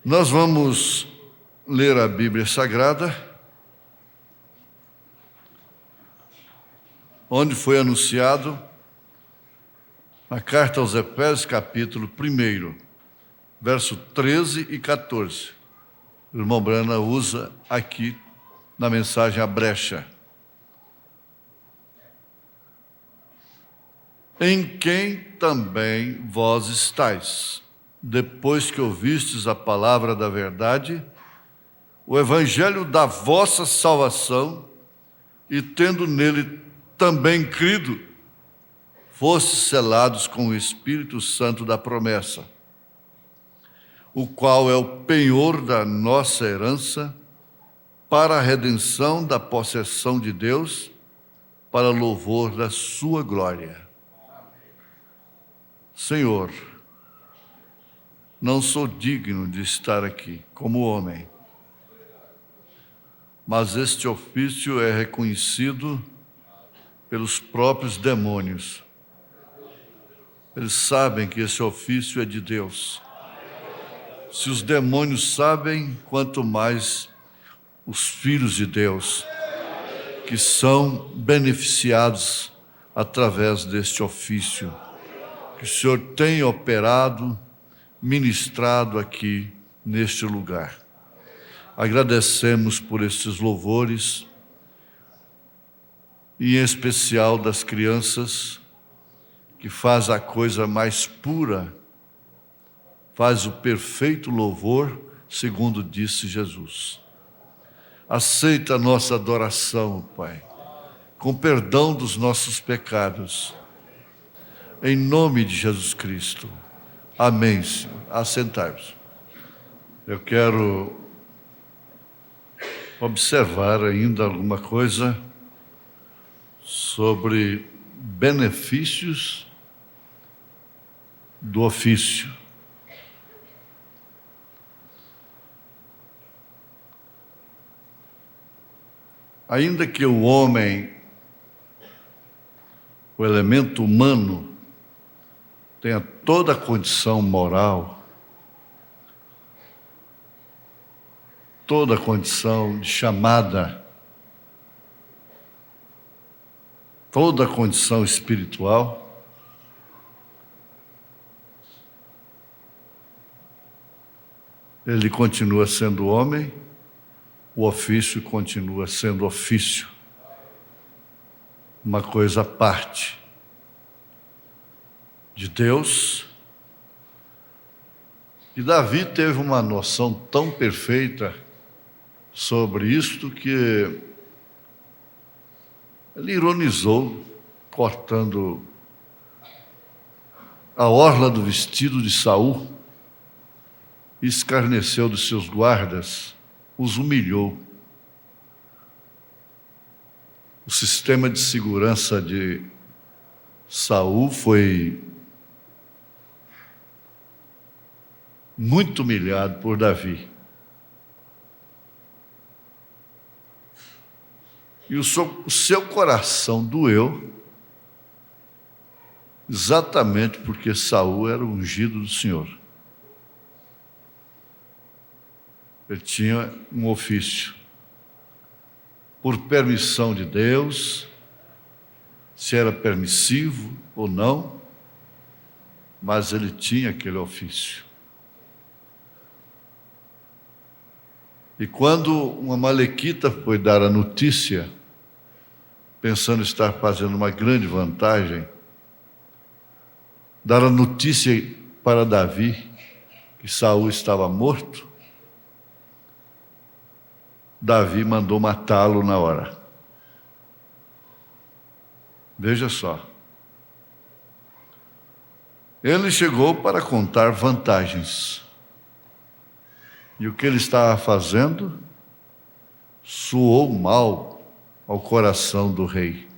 Nós vamos ler a Bíblia Sagrada, onde foi anunciado na carta aos Efésios, capítulo 1, verso 13 e 14. O irmão Brana usa aqui na mensagem a brecha. Em quem também vós estáis, depois que ouvistes a palavra da verdade, o evangelho da vossa salvação, e tendo nele também crido, fostes selados com o Espírito Santo da promessa, o qual é o penhor da nossa herança, para a redenção da possessão de Deus, para louvor da sua glória. Senhor, não sou digno de estar aqui como homem, mas este ofício é reconhecido pelos próprios demônios. Eles sabem que esse ofício é de Deus. Se os demônios sabem, quanto mais os filhos de Deus, que são beneficiados através deste ofício que o Senhor tem operado, ministrado aqui neste lugar. Agradecemos por estes louvores, e em especial das crianças, que faz a coisa mais pura, faz o perfeito louvor, segundo disse Jesus. Aceita a nossa adoração, Pai, com perdão dos nossos pecados, em nome de Jesus Cristo. Amém, Senhor. Assentai-vos. Eu quero observar ainda alguma coisa sobre benefícios do ofício. Ainda que o homem, o elemento humano, tenha toda a condição moral, toda a condição de chamada, toda a condição espiritual, ele continua sendo homem, o ofício continua sendo ofício, uma coisa à parte de Deus. E Davi teve uma noção tão perfeita sobre isto que ele ironizou, cortando a orla do vestido de Saul, e escarneceu dos seus guardas, os humilhou. O sistema de segurança de Saul foi muito humilhado por Davi. E o seu coração doeu, exatamente porque Saul era o ungido do Senhor. Ele tinha um ofício, por permissão de Deus, se era permissivo ou não, mas ele tinha aquele ofício. E quando uma malequita foi dar a notícia, pensando estar fazendo uma grande vantagem, dar a notícia para Davi que Saul estava morto, Davi mandou matá-lo na hora. Veja só. Ele chegou para contar vantagens. E o que ele estava fazendo soou mal ao coração do rei.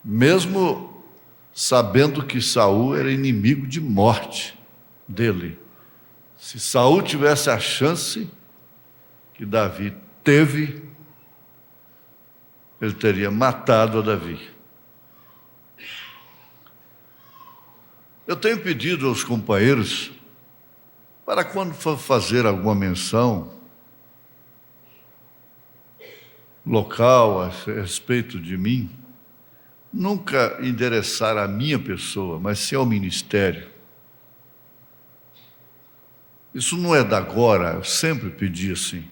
Mesmo sabendo que Saul era inimigo de morte dele. Se Saul tivesse a chance que Davi teve, ele teria matado a Davi. Eu tenho pedido aos companheiros para quando for fazer alguma menção local a respeito de mim, nunca endereçar a minha pessoa, mas sim ao ministério. Isso não é da agora, eu sempre pedi assim.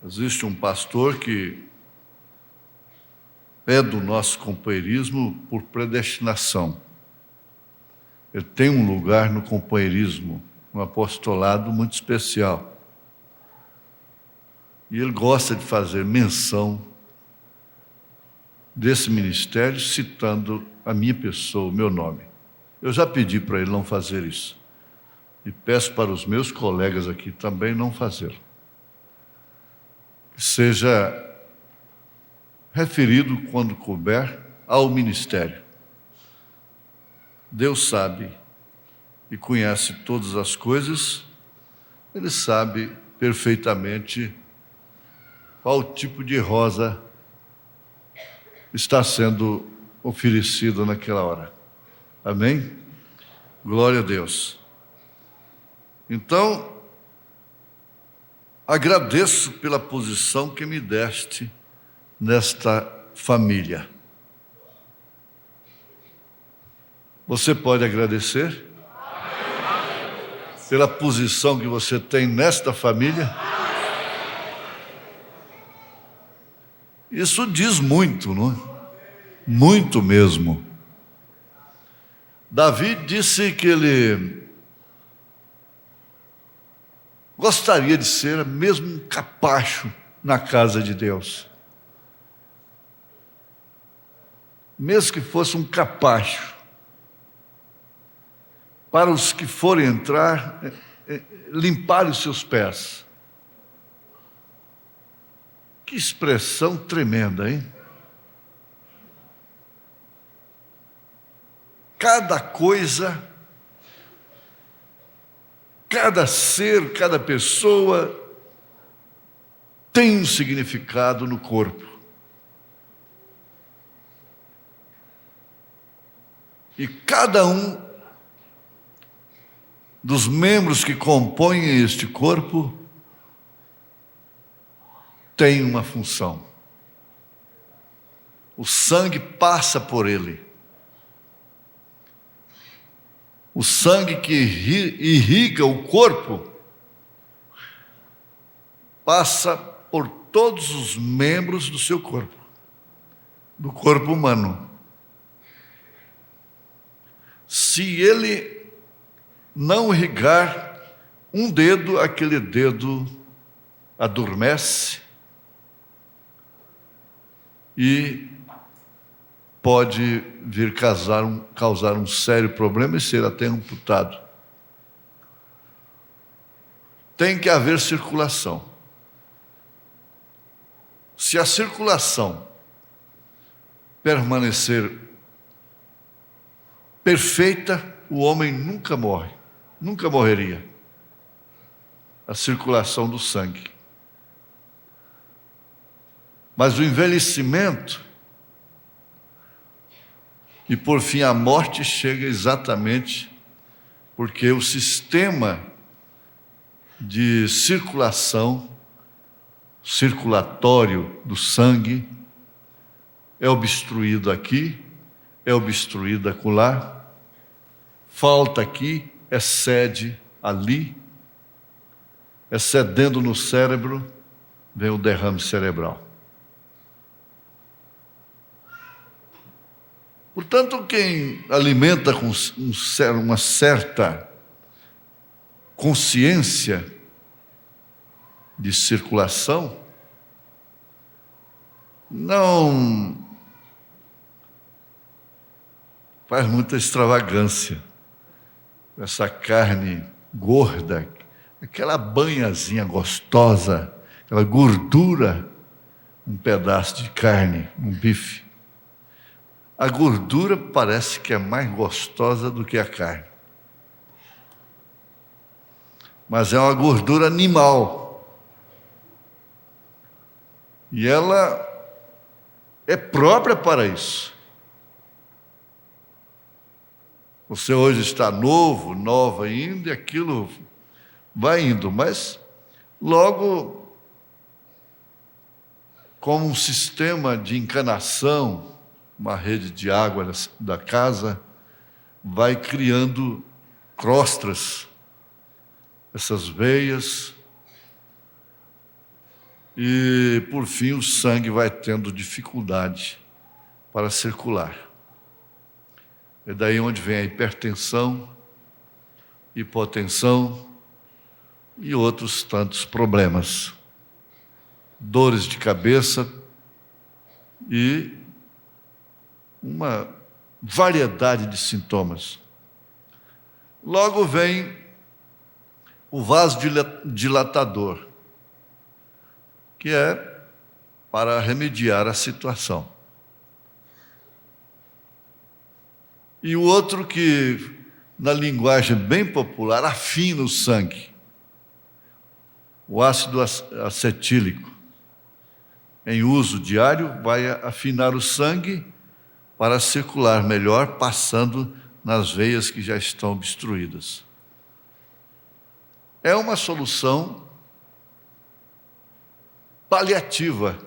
Existe um pastor que é do nosso companheirismo por predestinação. Ele tem um lugar no companheirismo, no apostolado muito especial. E ele gosta de fazer menção desse ministério, citando a minha pessoa, o meu nome. Eu já pedi para ele não fazer isso. E peço para os meus colegas aqui também não fazê-lo. Que seja referido, quando couber, ao ministério. Deus sabe e conhece todas as coisas, Ele sabe perfeitamente qual tipo de rosa está sendo oferecida naquela hora. Amém? Glória a Deus. Então, agradeço pela posição que me deste nesta família. Você pode agradecer pela posição que você tem nesta família? Isso diz muito, não é? Muito mesmo. Davi disse que ele gostaria de ser mesmo um capacho na casa de Deus. Mesmo que fosse um capacho. Para os que forem entrar, limpar os seus pés. Que expressão tremenda, hein? Cada coisa, cada ser, cada pessoa tem um significado no corpo. E cada um dos membros que compõem este corpo tem uma função. O sangue passa por ele. O sangue que irriga o corpo passa por todos os membros do seu corpo, do corpo humano. Se ele não irrigar um dedo, aquele dedo adormece e pode vir causar um sério problema e ser até amputado. Tem que haver circulação. Se a circulação permanecer perfeita, o homem nunca morre, nunca morreria. A circulação do sangue. Mas o envelhecimento e, por fim, a morte chega exatamente porque o sistema de circulatório do sangue é obstruído aqui, é obstruído acolá, falta aqui, excede ali, excedendo no cérebro, vem o derrame cerebral. Portanto, quem alimenta com uma certa consciência de circulação, não faz muita extravagância. Essa carne gorda, aquela banhazinha gostosa, aquela gordura, um pedaço de carne, um bife. A gordura parece que é mais gostosa do que a carne. Mas é uma gordura animal. E ela é própria para isso. Você hoje está novo, nova ainda, e aquilo vai indo, mas logo, como um sistema de encanação, uma rede de água da casa, vai criando crostras, essas veias, e por fim o sangue vai tendo dificuldade para circular. É daí onde vem a hipertensão, hipotensão e outros tantos problemas. Dores de cabeça e uma variedade de sintomas. Logo vem o vasodilatador, que é para remediar a situação. E o outro que, na linguagem bem popular, afina o sangue, o ácido acetílico, em uso diário, vai afinar o sangue para circular melhor, passando nas veias que já estão obstruídas. É uma solução paliativa,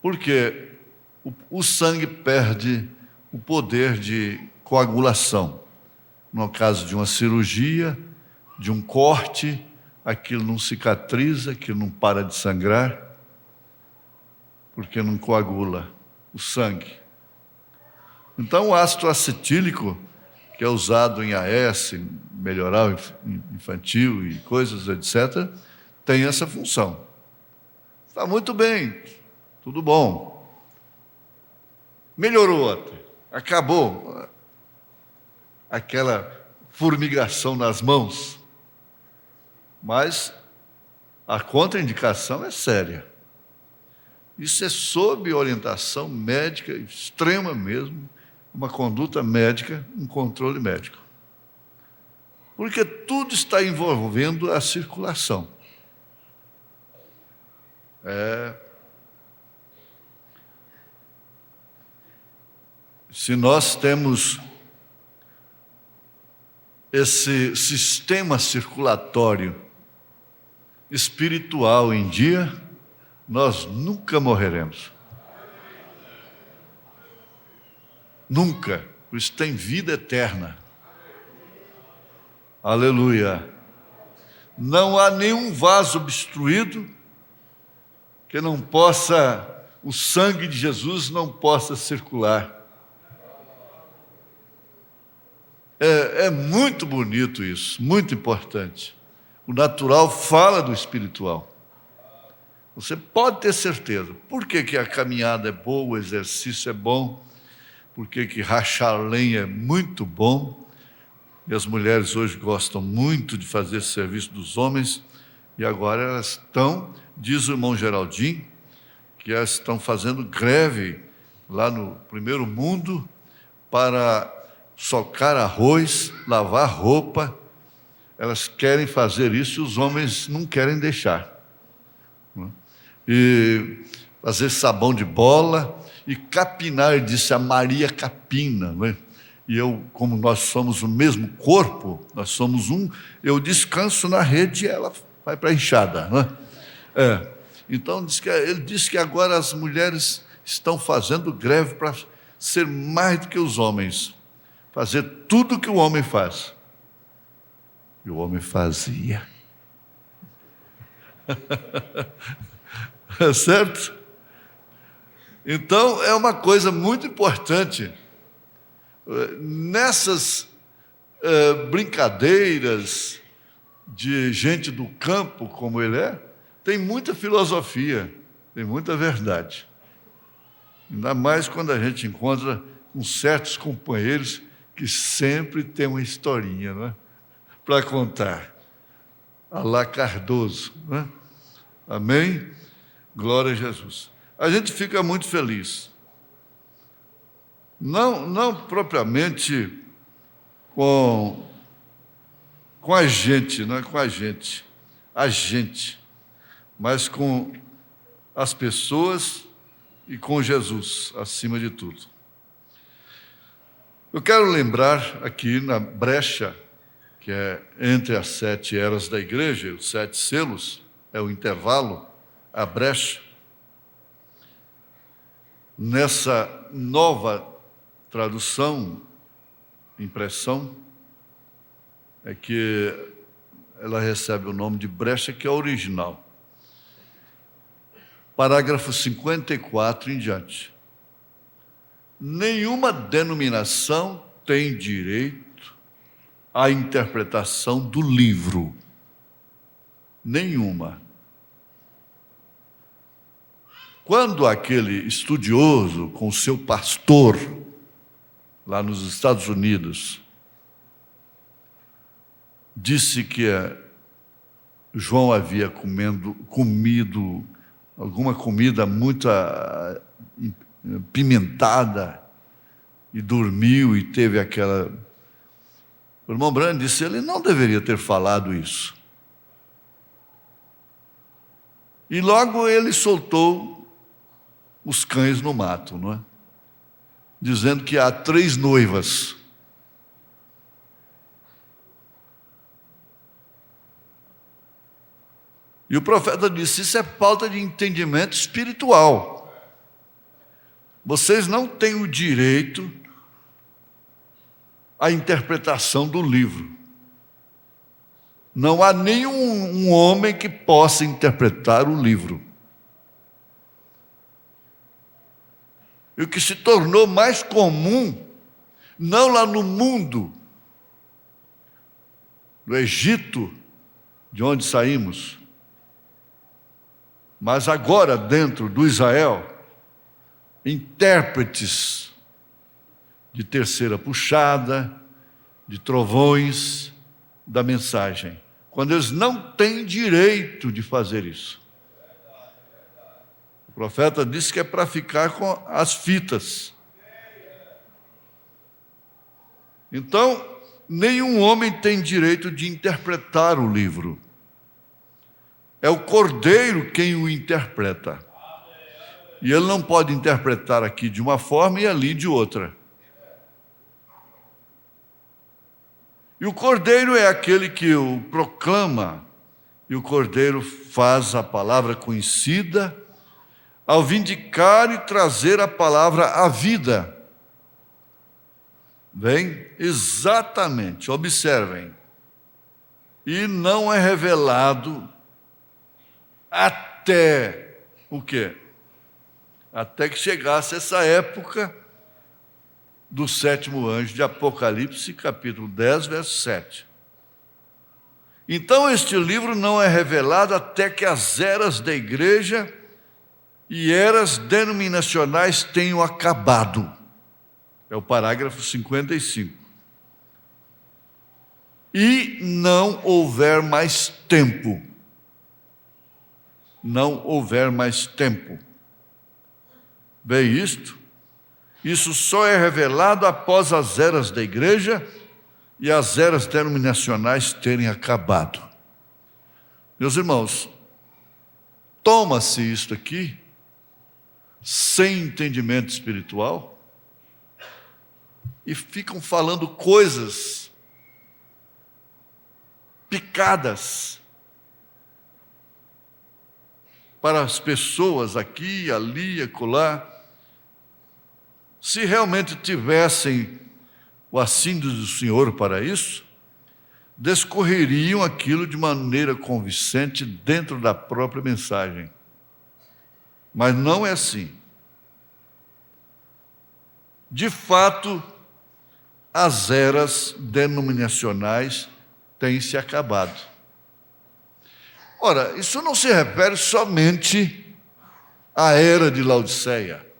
porque o sangue perde o poder de coagulação. No caso de uma cirurgia, de um corte, aquilo não cicatriza, aquilo não para de sangrar, porque não coagula o sangue. Então, o ácido acetílico, que é usado em AS, em melhoral infantil e coisas, etc., tem essa função. Está muito bem, tudo bom. Melhorou até, acabou aquela formigação nas mãos, mas a contraindicação é séria. Isso é sob orientação médica extrema mesmo, uma conduta médica, um controle médico. Porque tudo está envolvendo a circulação. Se nós temos esse sistema circulatório espiritual em dia, nós nunca morreremos. Nunca. Por isso tem vida eterna. Aleluia. Não há nenhum vaso obstruído que não possa, o sangue de Jesus não possa circular. É muito bonito isso, muito importante. O natural fala do espiritual. Você pode ter certeza. Por que a caminhada é boa, o exercício é bom? Por que rachar lenha é muito bom? E as mulheres hoje gostam muito de fazer esse serviço dos homens, e agora elas estão, diz o irmão Geraldinho, que elas estão fazendo greve lá no primeiro mundo para socar arroz, lavar roupa. Elas querem fazer isso e os homens não querem deixar. E fazer sabão de bola e capinar, disse a Maria Capina, não é? E eu, como nós somos o mesmo corpo, nós somos um, eu descanso na rede e ela vai para a enxada, não é? Então, ele disse que agora as mulheres estão fazendo greve para ser mais do que os homens, fazer tudo o que o homem faz. E o homem fazia. Certo? Então, é uma coisa muito importante. Nessas brincadeiras de gente do campo, como ele é, tem muita filosofia, tem muita verdade. Ainda mais quando a gente encontra com certos companheiros que sempre tem uma historinha, não é? Para contar. Alá Cardoso, não é? Amém? Glória a Jesus. A gente fica muito feliz. Não propriamente com a gente, não é com a gente, mas com as pessoas e com Jesus, acima de tudo. Eu quero lembrar aqui na brecha, que é entre as 7 eras da igreja, os 7 selos, é o intervalo, a brecha. Nessa nova tradução, impressão, é que ela recebe o nome de brecha, que é original. Parágrafo 54 em diante. Nenhuma denominação tem direito à interpretação do livro. Nenhuma. Quando aquele estudioso com o seu pastor, lá nos Estados Unidos, disse que João havia comido alguma comida muito pimentada e dormiu e teve aquela... O irmão Branham disse, ele não deveria ter falado isso. E logo ele soltou os cães no mato, não é? Dizendo que há 3 noivas. E o profeta disse, isso é falta de entendimento espiritual. Vocês não têm o direito à interpretação do livro. Não há nenhum homem que possa interpretar o livro. E o que se tornou mais comum, não lá no mundo, no Egito, de onde saímos, mas agora dentro do Israel, intérpretes de terceira puxada, de trovões da mensagem, quando eles não têm direito de fazer isso. O profeta disse que é para ficar com as fitas. Então, nenhum homem tem direito de interpretar o livro. É o Cordeiro quem o interpreta. E ele não pode interpretar aqui de uma forma e ali de outra. E o Cordeiro é aquele que o proclama, e o Cordeiro faz a palavra conhecida ao vindicar e trazer a palavra à vida. Bem, exatamente, observem. E não é revelado até o quê? Até que chegasse essa época do 7º anjo de Apocalipse, capítulo 10, verso 7. Então, este livro não é revelado até que as eras da igreja e eras denominacionais tenham acabado. É o parágrafo 55. E não houver mais tempo. Não houver mais tempo. Bem isto? Isso só é revelado após as eras da igreja e as eras denominacionais terem acabado. Meus irmãos, toma-se isto aqui sem entendimento espiritual e ficam falando coisas picadas para as pessoas aqui, ali, acolá. Se realmente tivessem o assíduo do Senhor para isso, discorreriam aquilo de maneira convincente dentro da própria mensagem. Mas não é assim. De fato, as eras denominacionais têm se acabado. Ora, isso não se refere somente à era de Laodiceia.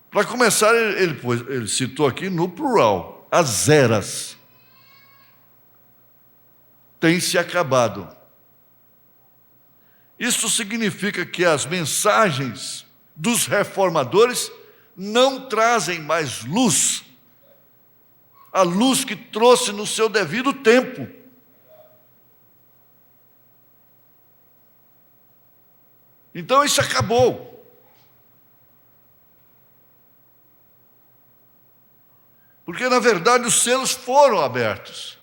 Para começar, ele citou aqui no plural, as eras têm se acabado. Isso significa que as mensagens dos reformadores não trazem mais luz, a luz que trouxe no seu devido tempo. Então isso acabou. Porque, na verdade, os selos foram abertos.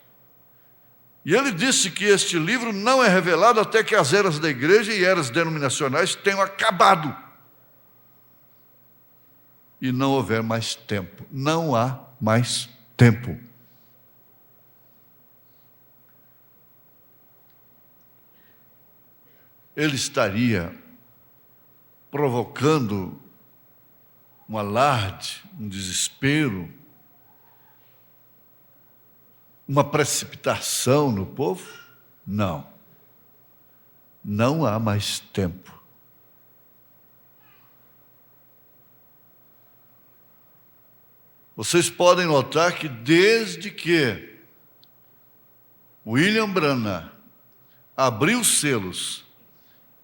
E ele disse que este livro não é revelado até que as eras da igreja e eras denominacionais tenham acabado. E não houver mais tempo. Não há mais tempo. Ele estaria provocando um alarde, um desespero, uma precipitação no povo? Não. Não há mais tempo. Vocês podem notar que desde que William Branham abriu os selos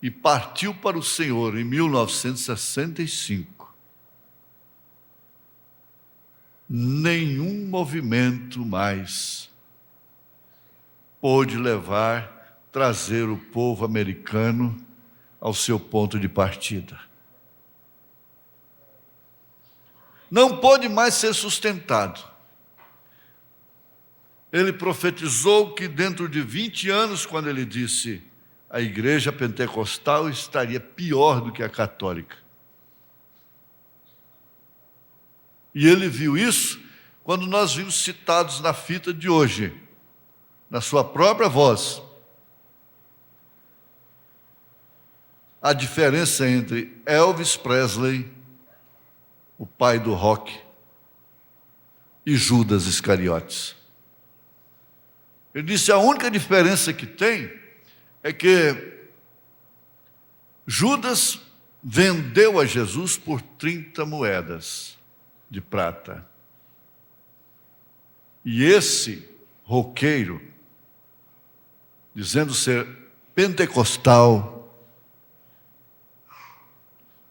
e partiu para o Senhor em 1965, nenhum movimento mais pôde trazer o povo americano ao seu ponto de partida. Não pôde mais ser sustentado. Ele profetizou que dentro de 20 anos, quando ele disse, a igreja pentecostal estaria pior do que a católica. E ele viu isso quando nós vimos citados na fita de hoje, na sua própria voz, a diferença entre Elvis Presley, o pai do rock, e Judas Iscariotes. Ele disse: a única diferença que tem é que Judas vendeu a Jesus por 30 moedas de prata. E esse roqueiro, dizendo ser pentecostal,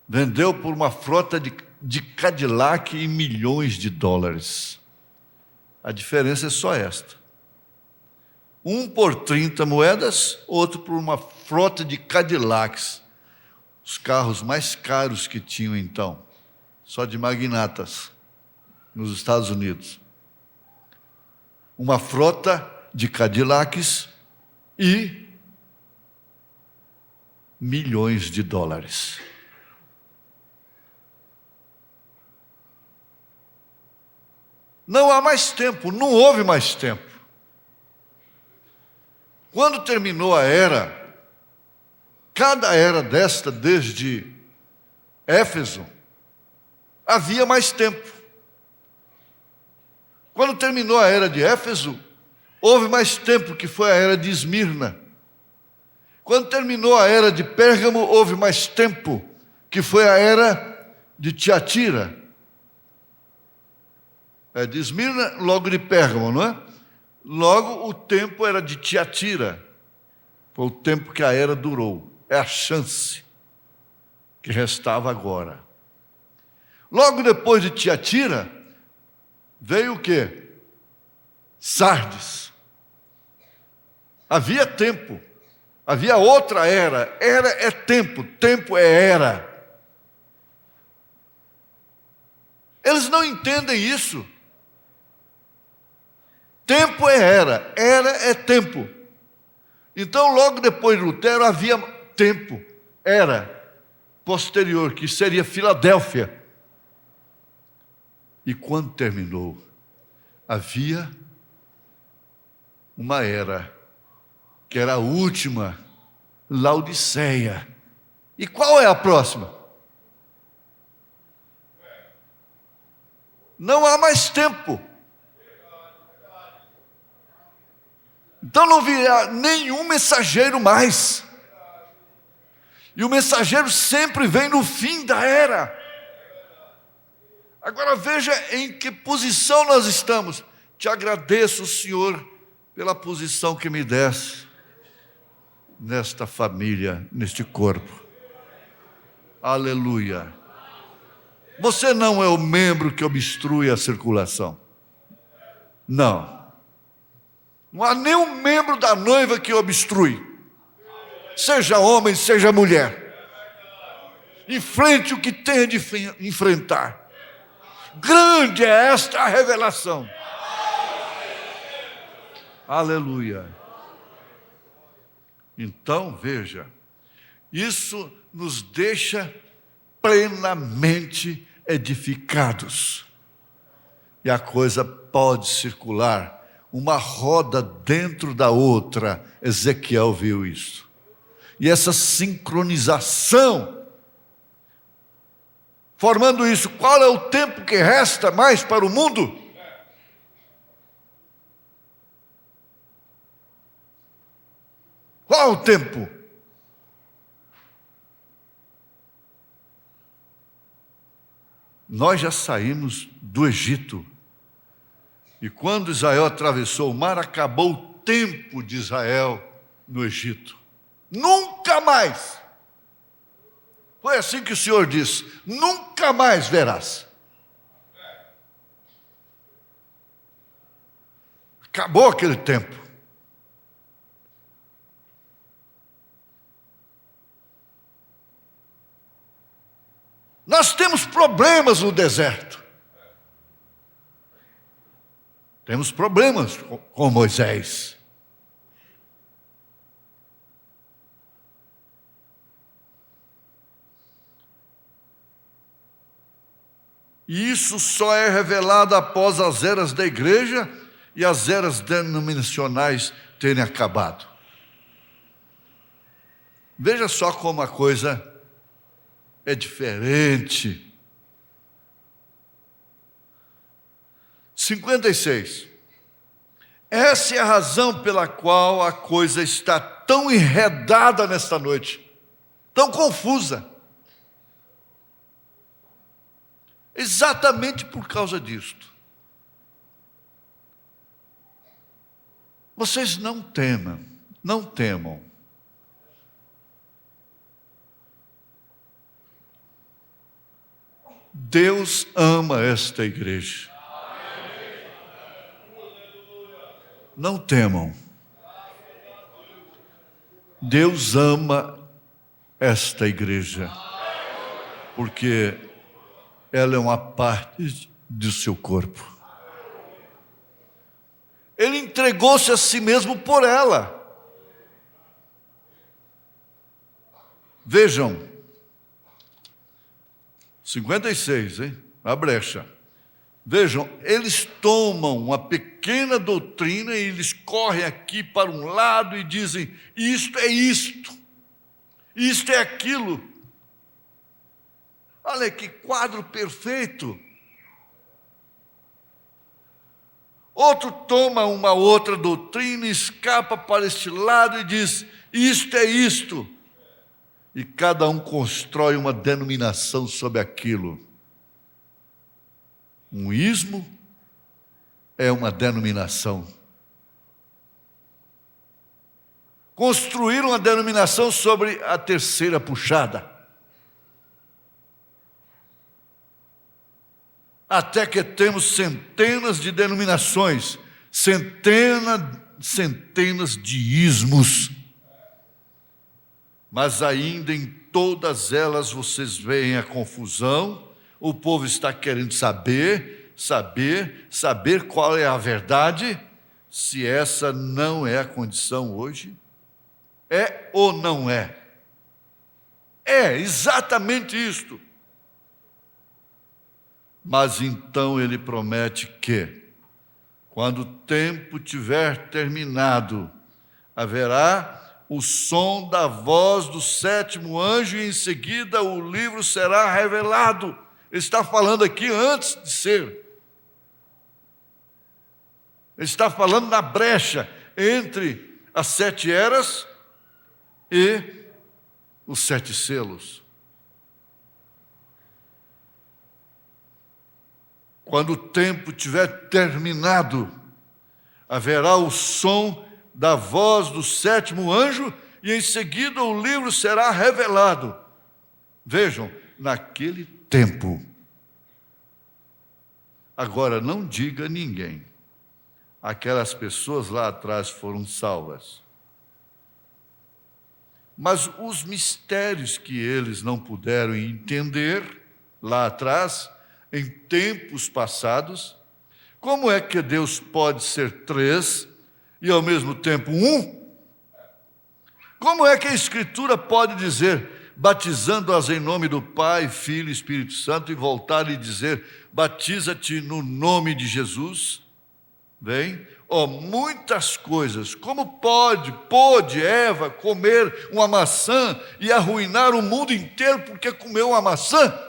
vendeu por uma frota de Cadillac em milhões de dólares. A diferença é só esta. Um por 30 moedas, outro por uma frota de Cadillacs, os carros mais caros que tinham então, só de magnatas, nos Estados Unidos. Uma frota de Cadillacs e milhões de dólares. Não há mais tempo, não houve mais tempo. Quando terminou a era, cada era desta, desde Éfeso, havia mais tempo. Quando terminou a era de Éfeso, houve mais tempo, que foi a era de Esmirna. Quando terminou a era de Pérgamo, houve mais tempo, que foi a era de Tiatira. É de Esmirna, logo de Pérgamo, não é? Logo o tempo era de Tiatira. Foi o tempo que a era durou. É a chance que restava agora. Logo depois de Tiatira, veio o quê? Sardes. Havia tempo. Havia outra era. Era é tempo, tempo é era. Eles não entendem isso. Tempo é era é tempo. Então, logo depois de Lutero, havia tempo, era posterior, que seria Filadélfia. E quando terminou, havia uma era, que era a última, Laodiceia. E qual é a próxima? Não há mais tempo. Então não virá nenhum mensageiro mais. E o mensageiro sempre vem no fim da era. Agora veja em que posição nós estamos. Te agradeço, Senhor, pela posição que me desse nesta família, neste corpo. Aleluia. Você não é o membro que obstrui a circulação. Não. Não há nenhum membro da noiva que obstrui. Seja homem, seja mulher. Enfrente o que tenha de enfrentar. Grande é esta revelação. Aleluia. Então, veja, isso nos deixa plenamente edificados. E a coisa pode circular, uma roda dentro da outra. Ezequiel viu isso. E essa sincronização, formando isso, qual é o tempo que resta mais para o mundo? Qual é o tempo? Nós já saímos do Egito. E quando Israel atravessou o mar, acabou o tempo de Israel no Egito. Nunca mais. Foi assim que o Senhor disse: nunca mais verás. Acabou aquele tempo. Nós temos problemas no deserto. Temos problemas com Moisés. E isso só é revelado após as eras da igreja e as eras denominacionais terem acabado. Veja só como a coisa é diferente. 56. Essa é a razão pela qual a coisa está tão enredada nesta noite, tão confusa. Exatamente por causa disto. Vocês não temam, não temam. Deus ama esta igreja. Não temam. Deus ama esta igreja, porque ela é uma parte do seu corpo. Ele entregou-se a si mesmo por ela. Vejam, 56, hein? A brecha. Vejam, eles tomam uma pequena doutrina e eles correm aqui para um lado e dizem: isto é isto, isto é aquilo. Olha que quadro perfeito. Outro toma uma outra doutrina, escapa para este lado e diz: isto é isto. E cada um constrói uma denominação sobre aquilo. Um ismo é uma denominação. Construíram uma denominação sobre a terceira puxada. Até que temos centenas de denominações, centenas de ismos. Mas ainda em todas elas vocês veem a confusão. O povo está querendo saber qual é a verdade, se essa não é a condição hoje. É ou não é? É exatamente isto. Mas então ele promete que, quando o tempo tiver terminado, haverá o som da voz do sétimo anjo e em seguida o livro será revelado. Ele está falando aqui antes de ser. Ele está falando na brecha entre as 7 eras e os 7 selos. Quando o tempo tiver terminado, haverá o som da voz do sétimo anjo e em seguida o livro será revelado. Vejam, naquele tempo. Agora, não diga a ninguém. Aquelas pessoas lá atrás foram salvas. Mas os mistérios que eles não puderam entender lá atrás, em tempos passados, como é que Deus pode ser três e ao mesmo tempo um? Como é que a Escritura pode dizer, batizando-as em nome do Pai, Filho e Espírito Santo, e voltar e dizer, batiza-te no nome de Jesus? Bem, muitas coisas. Como pôde Eva comer uma maçã e arruinar o mundo inteiro porque comeu uma maçã?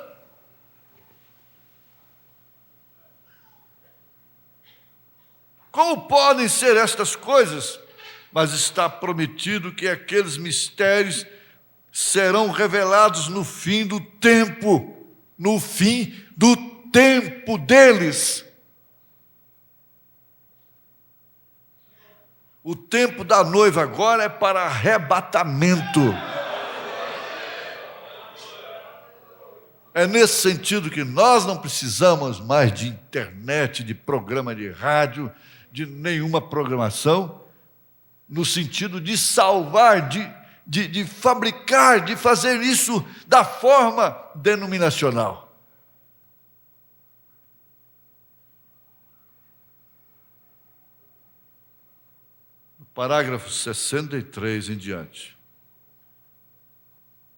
Como podem ser estas coisas? Mas está prometido que aqueles mistérios serão revelados no fim do tempo deles. O tempo da noiva agora é para arrebatamento. É nesse sentido que nós não precisamos mais de internet, de programa de rádio, de nenhuma programação, no sentido de salvar, de fabricar, de fazer isso da forma denominacional. Parágrafo 63 em diante.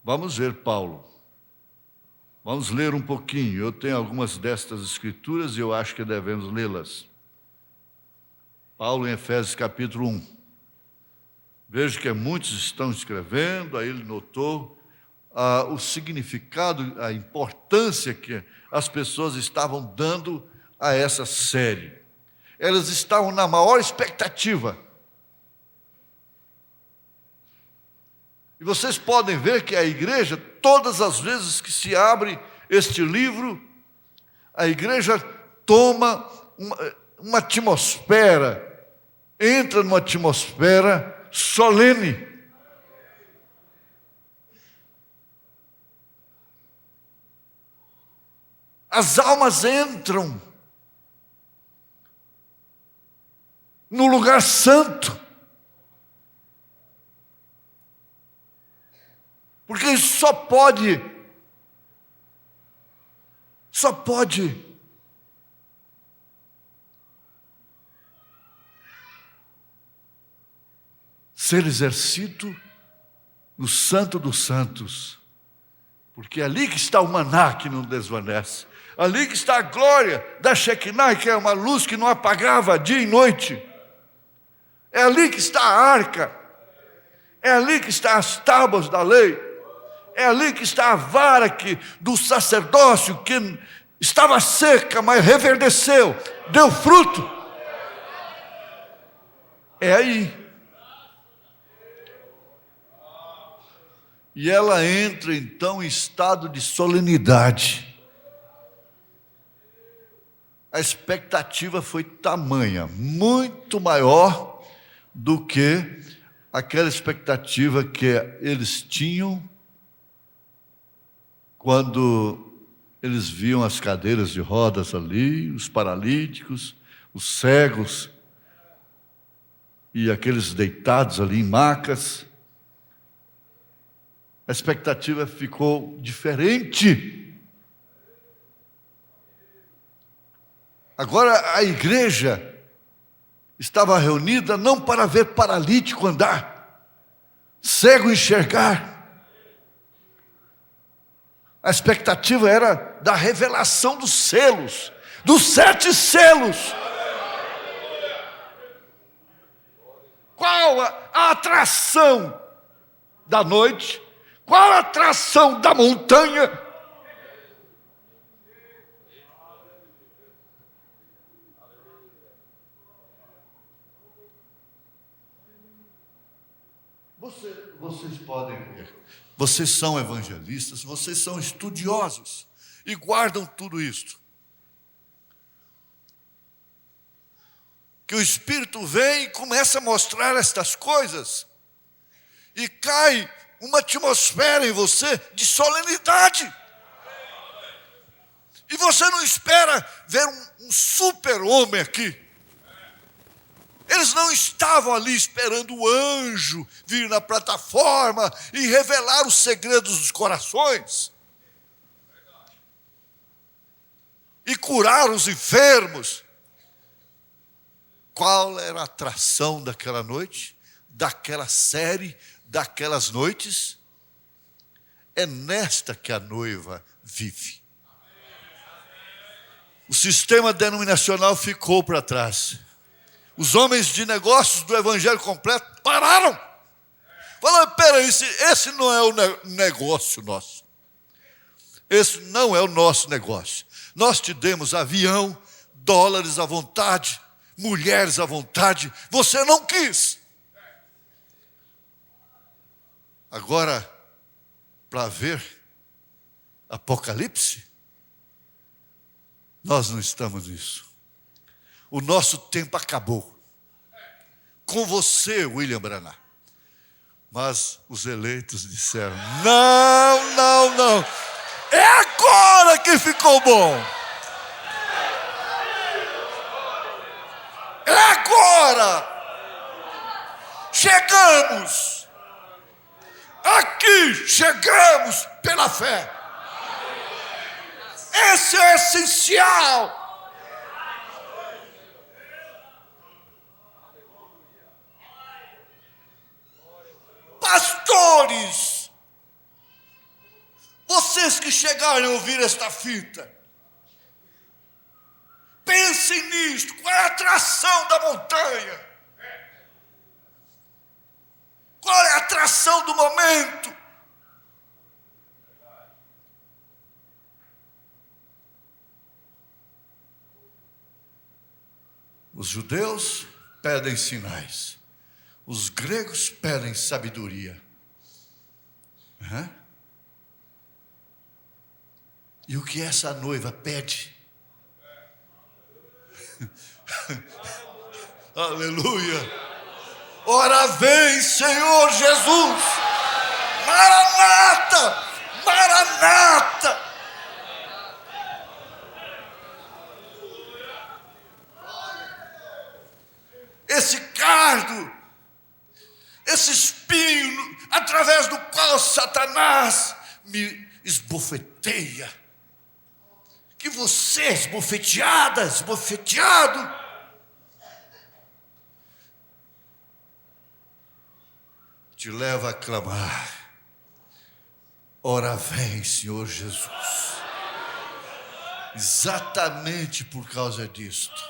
Vamos ver Paulo. Vamos ler um pouquinho. Eu tenho algumas destas escrituras e eu acho que devemos lê-las. Paulo em Efésios capítulo 1. Vejo que muitos estão escrevendo, aí ele notou o significado, a importância que as pessoas estavam dando a essa série. Elas estavam na maior expectativa. E vocês podem ver que a igreja, todas as vezes que se abre este livro, a igreja toma uma atmosfera, entra numa atmosfera solene. As almas entram no lugar santo. Porque isso só pode ser exercido no Santo dos Santos, porque é ali que está o maná que não desvanece, ali que está a glória da Shekinah, que é uma luz que não apagava dia e noite, é ali que está a arca, é ali que estão as tábuas da lei, é ali que está a vara do sacerdócio que estava seca, mas reverdeceu, deu fruto. É aí. E ela entra então em estado de solenidade. A expectativa foi tamanha, muito maior do que aquela expectativa que eles tinham quando eles viam as cadeiras de rodas ali, os paralíticos, os cegos e aqueles deitados ali em macas. A expectativa ficou diferente. Agora a igreja estava reunida não para ver paralítico andar, cego enxergar. A expectativa era da revelação dos selos, dos 7 selos. Qual a atração da noite? Qual a atração da montanha? Vocês podem ver. Vocês são evangelistas, vocês são estudiosos e guardam tudo isto. Que o Espírito vem e começa a mostrar estas coisas e cai uma atmosfera em você de solenidade. E você não espera ver um super-homem aqui. Eles não estavam ali esperando o anjo vir na plataforma e revelar os segredos dos corações. curar os enfermos. Qual era a atração daquela noite, daquela série, daquelas noites? É nesta que a noiva vive. O sistema denominacional ficou para trás. Os homens de negócios do evangelho completo pararam. Falaram, peraí, esse não é o negócio nosso. Esse não é o nosso negócio. Nós te demos avião, dólares à vontade, mulheres à vontade. Você não quis. Agora, para ver Apocalipse, nós não estamos nisso. O nosso tempo acabou. Com você, William Branham. Mas os eleitos disseram, não, não, não. É agora que ficou bom. É agora. Chegamos. Aqui chegamos pela fé. Esse é essencial. Pastores, vocês que chegaram a ouvir esta fita, pensem nisto. Qual é a atração da montanha? Qual é a atração do momento? Os judeus pedem sinais. Os gregos pedem sabedoria. E o que essa noiva pede? Aleluia! Ora vem, Senhor Jesus! Maranata! Maranata! Esse cardo, esse espinho, através do qual Satanás me esbofeteia. Que você, esbofeteada, esbofeteado, te leva a clamar. Ora vem, Senhor Jesus. Exatamente por causa disto.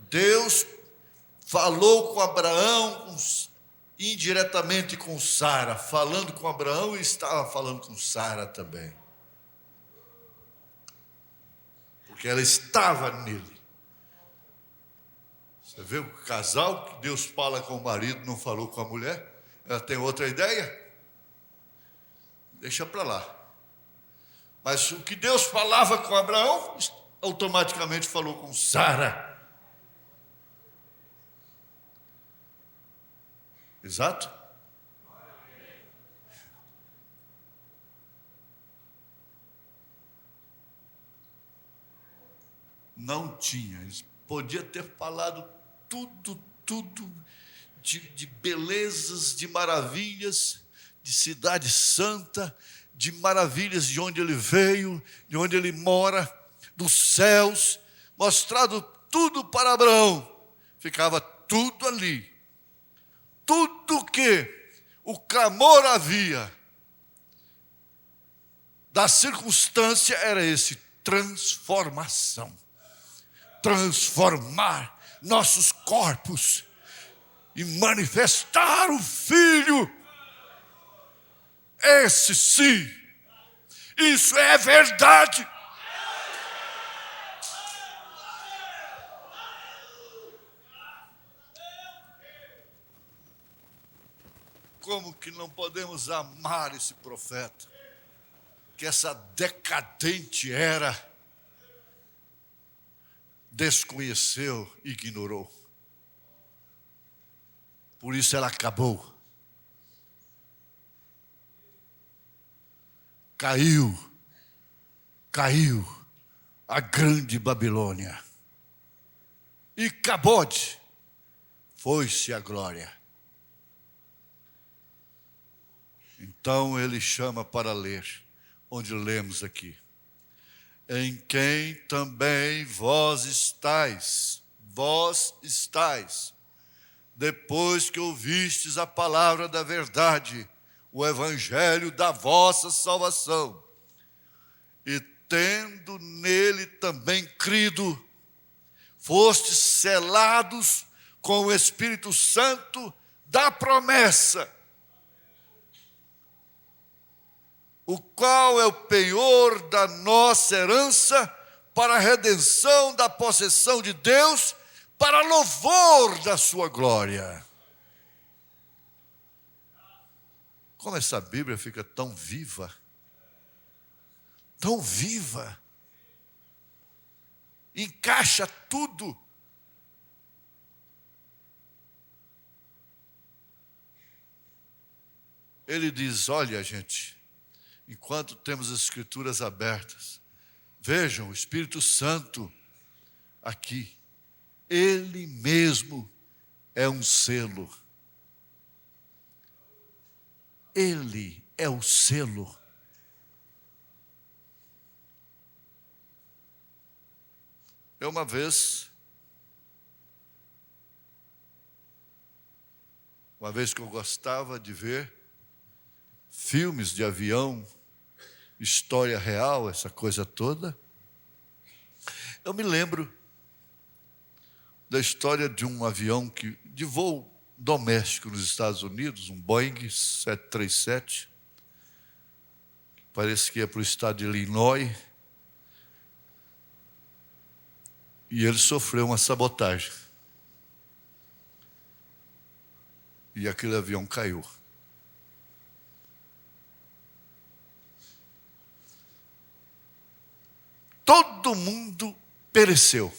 Deus falou com Abraão, indiretamente com Sara, falando com Abraão e estava falando com Sara também. Porque ela estava nele. Você vê o casal que Deus fala com o marido, não falou com a mulher? Ela tem outra ideia? Deixa para lá. Mas o que Deus falava com Abraão, automaticamente falou com Sara. Exato? Não tinha. Eles podiam ter falado tudo de belezas, de maravilhas, de cidade santa, de maravilhas de onde ele veio, de onde ele mora, dos céus, mostrado tudo para Abraão. Ficava tudo ali. Tudo que o clamor havia da circunstância era esse: transformação. Transformar nossos corpos e manifestar o Filho. Esse sim, isso é verdade. Como que não podemos amar esse profeta, que essa decadente era desconheceu, ignorou. Por isso ela acabou. Caiu a grande Babilônia. E Cabode, foi-se a glória. Então ele chama para ler, onde lemos aqui. em quem também vós estáis, depois que ouvistes a palavra da verdade, o evangelho da vossa salvação, e tendo nele também crido, fostes selados com o Espírito Santo da promessa, o qual é o penhor da nossa herança para a redenção da possessão de Deus, para louvor da sua glória. Como essa Bíblia fica tão viva, tão viva, encaixa tudo. Ele diz: olha, gente, enquanto temos as Escrituras abertas, vejam, o Espírito Santo aqui, Ele mesmo é um selo. Ele é o selo. Eu uma vez que eu gostava de ver filmes de avião, história real, essa coisa toda, eu me lembro da história de um avião de voo doméstico nos Estados Unidos, um Boeing 737, parece que ia para o estado de Illinois, e ele sofreu uma sabotagem. E aquele avião caiu. Todo mundo pereceu.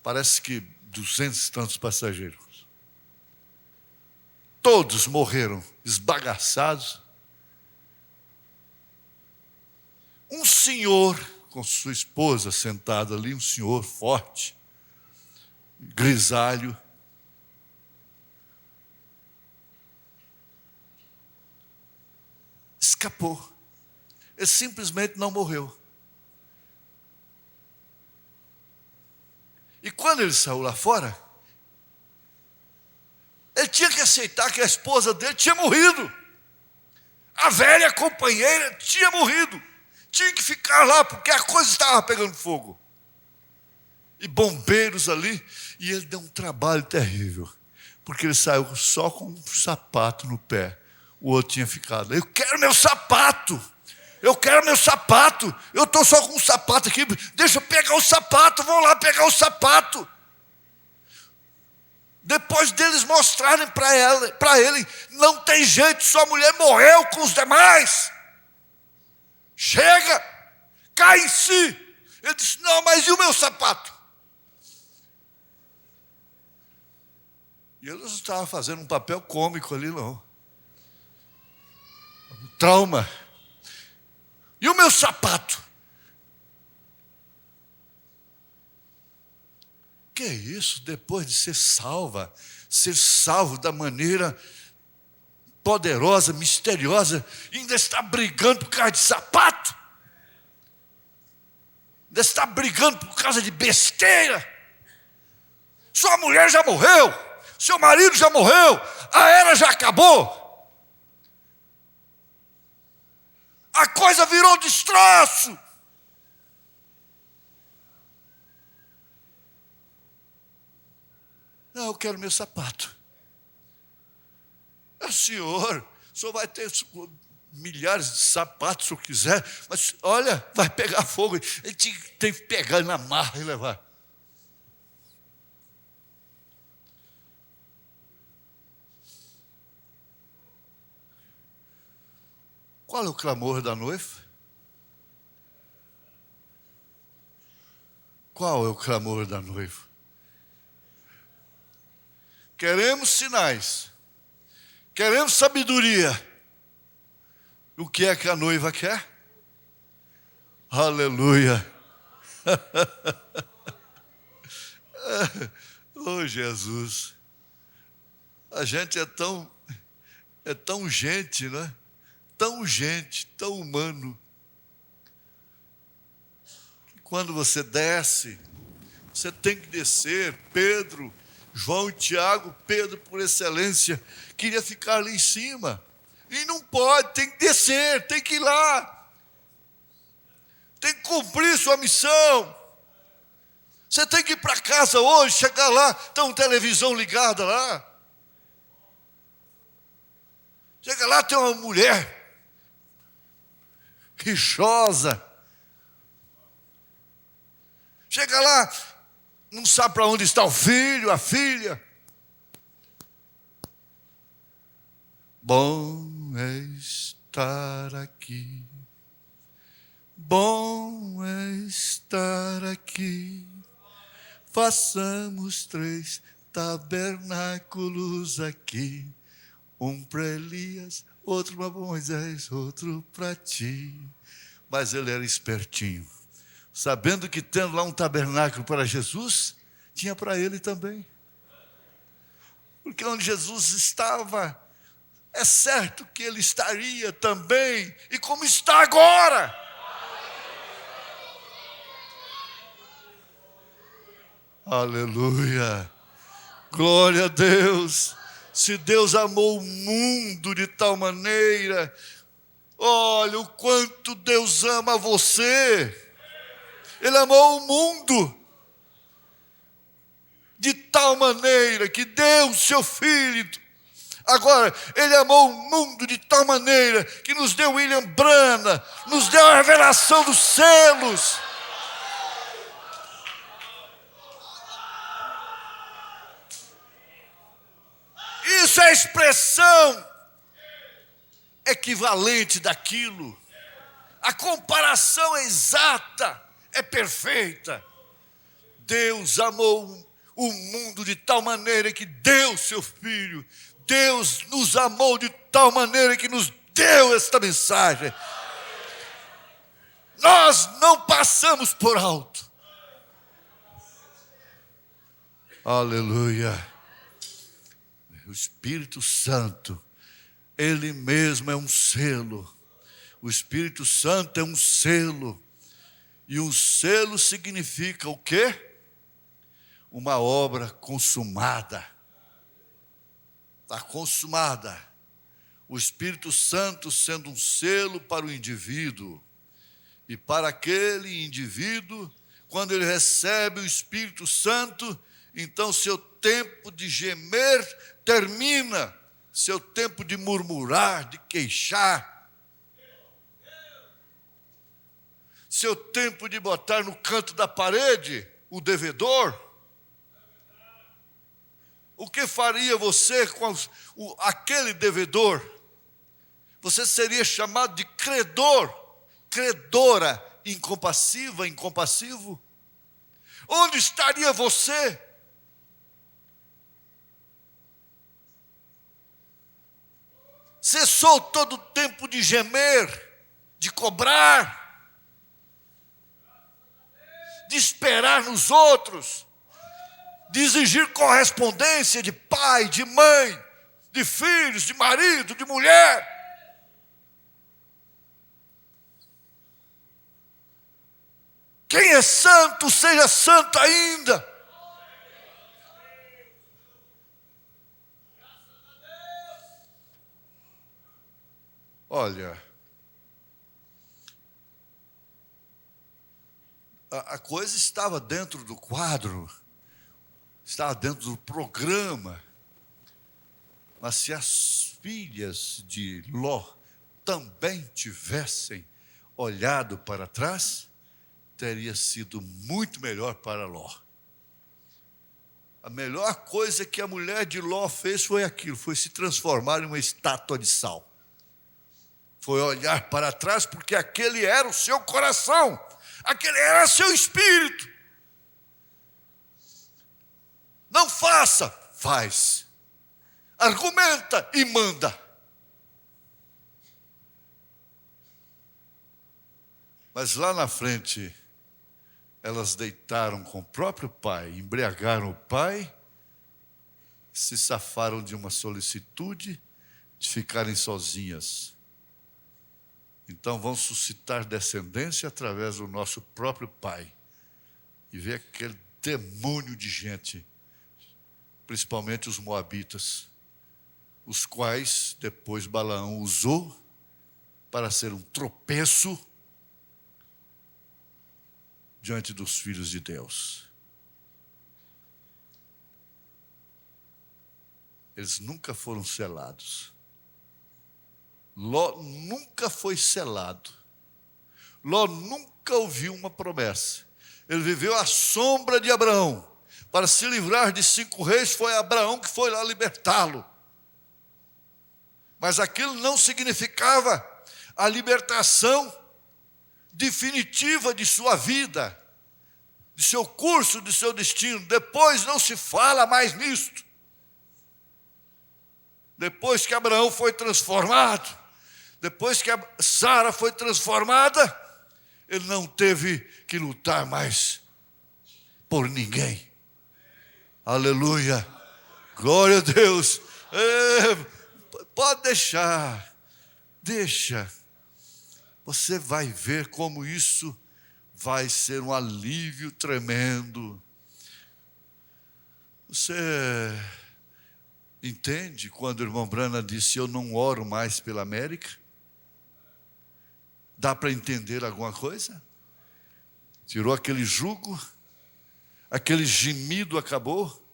Parece que 200 e tantos passageiros. Todos morreram esbagaçados. Um senhor com sua esposa sentado ali, um senhor forte, grisalho, escapou. Ele simplesmente não morreu. E quando ele saiu lá fora, ele tinha que aceitar que a esposa dele tinha morrido. A velha companheira tinha morrido. Tinha que ficar lá, porque a coisa estava pegando fogo. E bombeiros ali, e ele deu um trabalho terrível, porque ele saiu só com um sapato no pé. O outro tinha ficado. Eu quero meu sapato! Eu quero meu sapato! Eu estou só com um sapato aqui, deixa eu pegar o sapato, vão lá pegar o sapato. Depois deles mostrarem para ele, não tem jeito, sua mulher morreu com os demais. Chega, cai em si. Ele disse: não, mas e o meu sapato? E ele não estava fazendo um papel cômico ali, não. Um trauma. E o meu sapato? Que é isso? Depois de ser salvo da maneira poderosa, misteriosa, ainda está brigando por causa de sapato? Ainda está brigando por causa de besteira? Sua mulher já morreu, seu marido já morreu, a era já acabou. A coisa virou destroço. Não, eu quero meu sapato. Senhor vai ter milhares de sapatos se eu quiser, mas olha, vai pegar fogo. Ele tem que pegar na marra e levar. Qual é o clamor da noiva? Qual é o clamor da noiva? Queremos sinais. Queremos sabedoria. O que é que a noiva quer? Aleluia. Oh, Jesus. A gente é tão gente, né? Tão gente, tão humano. quando você desce, você tem que descer. Pedro, João e Tiago, Pedro por excelência, queria ficar ali em cima. E não pode, tem que descer, tem que ir lá. Tem que cumprir sua missão. Você tem que ir para casa hoje, chegar lá, tem uma televisão ligada lá. Chega lá, tem uma mulher rixosa. Chega lá, não sabe para onde está o filho, a filha. Bom é estar aqui. Bom é estar aqui. Façamos 3 tabernáculos aqui. Um para Elias, outro para Moisés, outro para ti. Mas ele era espertinho. Sabendo que tendo lá um tabernáculo para Jesus, tinha para ele também. Porque onde Jesus estava, é certo que ele estaria também. E como está agora. Aleluia. Glória a Deus. Se Deus amou o mundo de tal maneira, olha o quanto Deus ama você. Ele amou o mundo de tal maneira que deu o seu Filho. Agora, Ele amou o mundo de tal maneira que nos deu William Branham, nos deu a revelação dos selos. Isso é a expressão equivalente daquilo. A comparação é exata, é perfeita. Deus amou o mundo de tal maneira que deu seu Filho. Deus nos amou de tal maneira que nos deu esta mensagem. Nós não passamos por alto. Aleluia. O Espírito Santo, Ele mesmo é um selo. O Espírito Santo é um selo. E um selo significa o quê? Uma obra consumada. Está consumada. O Espírito Santo sendo um selo para o indivíduo. E para aquele indivíduo, quando ele recebe o Espírito Santo, então seu tempo de gemer termina. Seu tempo de murmurar, de queixar. Seu tempo de botar no canto da parede o devedor. O que faria você com aquele devedor? Você seria chamado de credor, credora, incompassiva, incompassivo. Onde estaria você? Cessou todo o tempo de gemer, de cobrar, de esperar nos outros, de exigir correspondência de pai, de mãe, de filhos, de marido, de mulher. Quem é santo, seja santo ainda. Olha, a coisa estava dentro do quadro, estava dentro do programa, mas se as filhas de Ló também tivessem olhado para trás, teria sido muito melhor para Ló. A melhor coisa que a mulher de Ló fez foi aquilo, foi se transformar em uma estátua de sal. Foi olhar para trás, porque aquele era o seu coração, aquele era seu espírito. Não faça, faz. Argumenta e manda. Mas lá na frente, elas deitaram com o próprio pai, embriagaram o pai, se safaram de uma solicitude de ficarem sozinhas. Então vão suscitar descendência através do nosso próprio pai. e ver aquele demônio de gente, principalmente os moabitas, os quais depois Balaão usou para ser um tropeço diante dos filhos de Deus. Eles nunca foram selados. Ló nunca foi selado. Ló nunca ouviu uma promessa. Ele viveu à sombra de Abraão. Para se livrar de 5 reis, foi Abraão que foi lá libertá-lo. Mas aquilo não significava a libertação definitiva de sua vida, de seu curso, de seu destino. Depois não se fala mais nisto. Depois que Abraão foi transformado, depois que Sara foi transformada, ele não teve que lutar mais por ninguém. Aleluia, glória a Deus. Pode deixar, deixa. Você vai ver como isso vai ser um alívio tremendo. Você entende quando o irmão Branham disse: eu não oro mais pela América? Dá para entender alguma coisa? Tirou aquele jugo, aquele gemido acabou.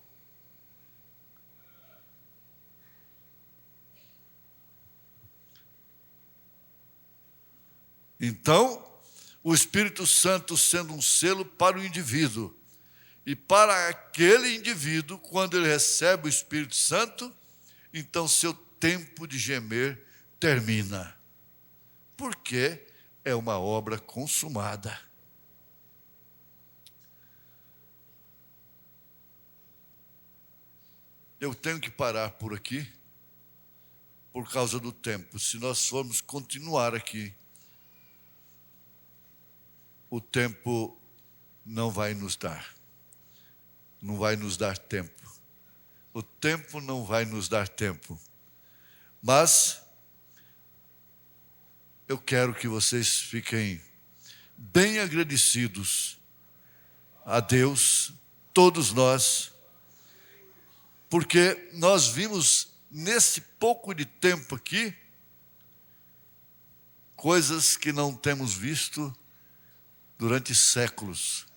Então, o Espírito Santo sendo um selo para o indivíduo, e para aquele indivíduo, quando ele recebe o Espírito Santo, então seu tempo de gemer termina. Porque é uma obra consumada. Eu tenho que parar por aqui, por causa do tempo. Se nós formos continuar aqui, o tempo não vai nos dar. Não vai nos dar tempo. O tempo não vai nos dar tempo. Mas eu quero que vocês fiquem bem agradecidos a Deus, todos nós, porque nós vimos nesse pouco de tempo aqui coisas que não temos visto durante séculos.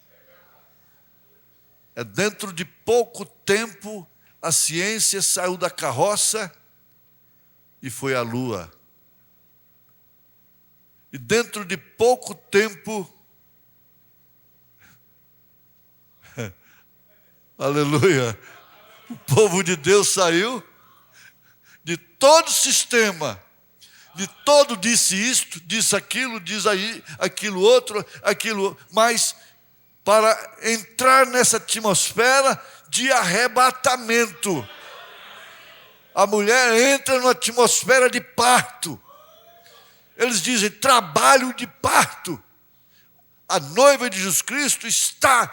Dentro de pouco tempo, a ciência saiu da carroça e foi à Lua. E dentro de pouco tempo, aleluia, o povo de Deus saiu de todo o sistema, de todo disse isto, disse aquilo, diz aí, aquilo outro, mas para entrar nessa atmosfera de arrebatamento. A mulher entra numa atmosfera de parto. Eles dizem trabalho de parto. A noiva de Jesus Cristo está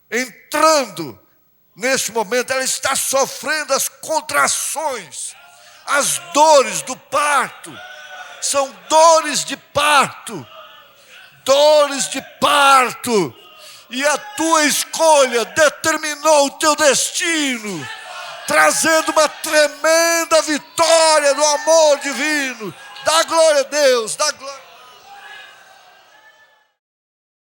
entrando neste momento, ela está sofrendo as contrações, as dores do parto. São dores de parto. Dores de parto. E a tua escolha determinou o teu destino, trazendo uma tremenda vitória do amor divino. Dá glória a Deus, dá glória.